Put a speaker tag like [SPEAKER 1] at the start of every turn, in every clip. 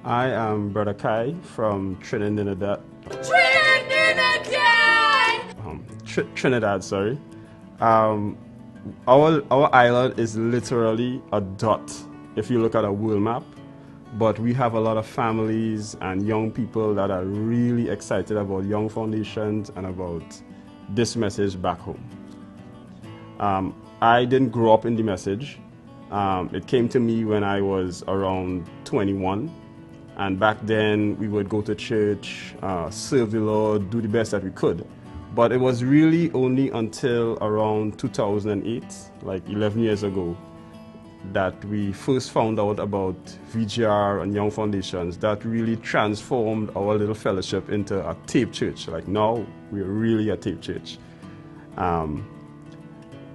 [SPEAKER 1] I am Brother Kye from Trinidad. Trinidad, sorry. Um, our island is literally a dot if you look at a world map, but we have a lot of families and young people that are really excited about Young Foundations and about this message back home. I didn't grow up in the message. It came to me when I was around 21. And back then, we would go to church, serve the Lord, do the best that we could. But it was really only until around 2008, like 11 years ago, that we first found out about VGR and Young Foundations that really transformed our little fellowship into a tape church. Like now, we're really a tape church.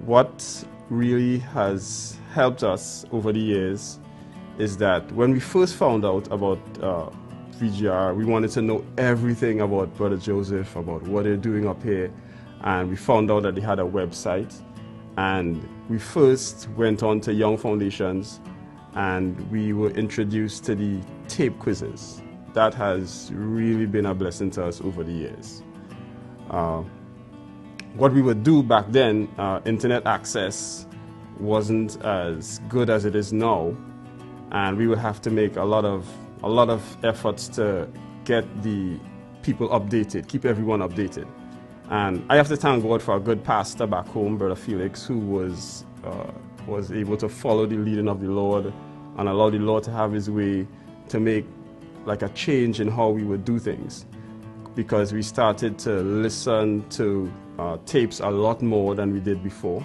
[SPEAKER 1] What really has helped us over the years is that when we first found out about VGR, we wanted to know everything about Brother Joseph, about what they're doing up here, and we found out that they had a website. And we first went on to Young Foundations, and we were introduced to the tape quizzes. That has really been a blessing to us over the years. What we would do back then, internet access wasn't as good as it is now, and we would have to make a lot of efforts to get the people updated, keep everyone updated. And I have to thank God for a good pastor back home, Brother Felix, who was able to follow the leading of the Lord and allow the Lord to have his way to make like a change in how we would do things, because we started to listen to tapes a lot more than we did before.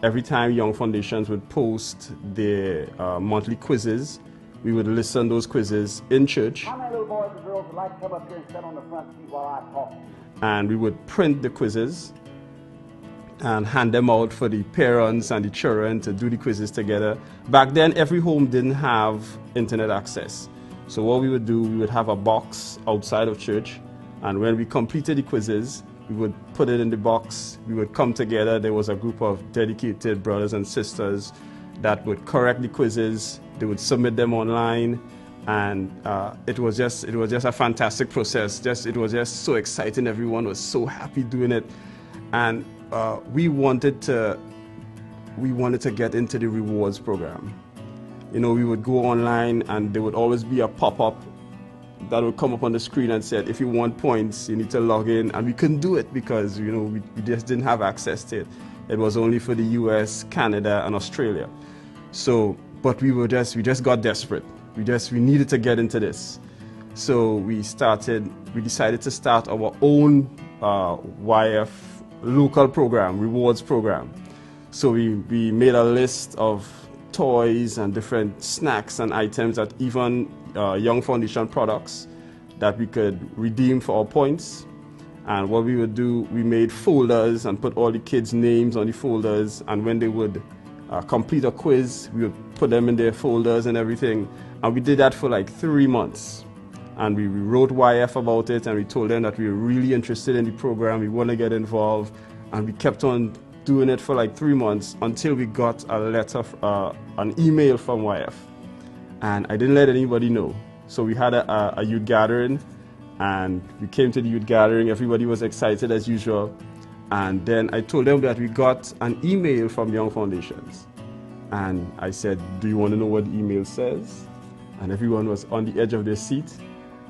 [SPEAKER 1] Every time Young Foundations would post their monthly quizzes, we would listen to those quizzes in church.
[SPEAKER 2] How many little boys and girls would like to come up here and sit on the front seat while I talk?
[SPEAKER 1] And we would print the quizzes and hand them out for the parents and the children to do the quizzes together. Back then, every home didn't have internet access. So what we would do, we would have a box outside of church, and when we completed the quizzes, we would put it in the box. We would come together. There was a group of dedicated brothers and sisters that would correct the quizzes. They would submit them online, and it was just a fantastic process. It was just so exciting. Everyone was so happy doing it, and we wanted to get into the rewards program. You know, we would go online, and there would always be a pop-up that would come up on the screen and said, if you want points, you need to log in. And we couldn't do it because, you know, we just didn't have access to it. It was only for the US, Canada, and Australia. So, but we just got desperate. We needed to get into this. So we decided to start our own YF local program, rewards program. So we made a list of toys and different snacks and items that even Young Foundation products that we could redeem for our points. And what we would do, we made folders and put all the kids' names on the folders, and when they would complete a quiz, we would put them in their folders and everything. And we did that for like 3 months. And we wrote YF about it, and we told them that we were really interested in the program, we want to get involved, and we kept on doing it for like 3 months until we got a letter, an email from YF. And I didn't let anybody know. So we had a youth gathering, and we came to the youth gathering. Everybody was excited as usual. And then I told them that we got an email from Young Foundations. And I said, do you want to know what the email says? And everyone was on the edge of their seat.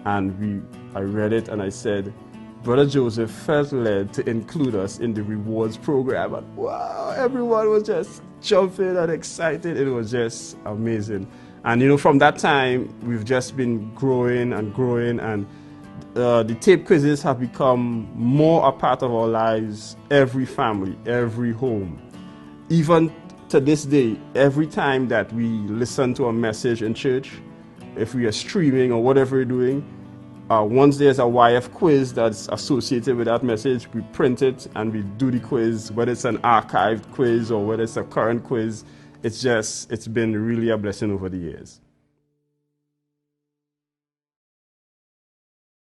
[SPEAKER 1] And I read it, and I said, Brother Joseph felt led to include us in the rewards program. And wow, everyone was just jumping and excited. It was just amazing. And you know, from that time, we've just been growing and growing, and the tape quizzes have become more a part of our lives, every family, every home. Even to this day, every time that we listen to a message in church, if we are streaming or whatever we're doing, once there's a YF quiz that's associated with that message, we print it and we do the quiz, whether it's an archived quiz or whether it's a current quiz. It's been really a blessing over the years.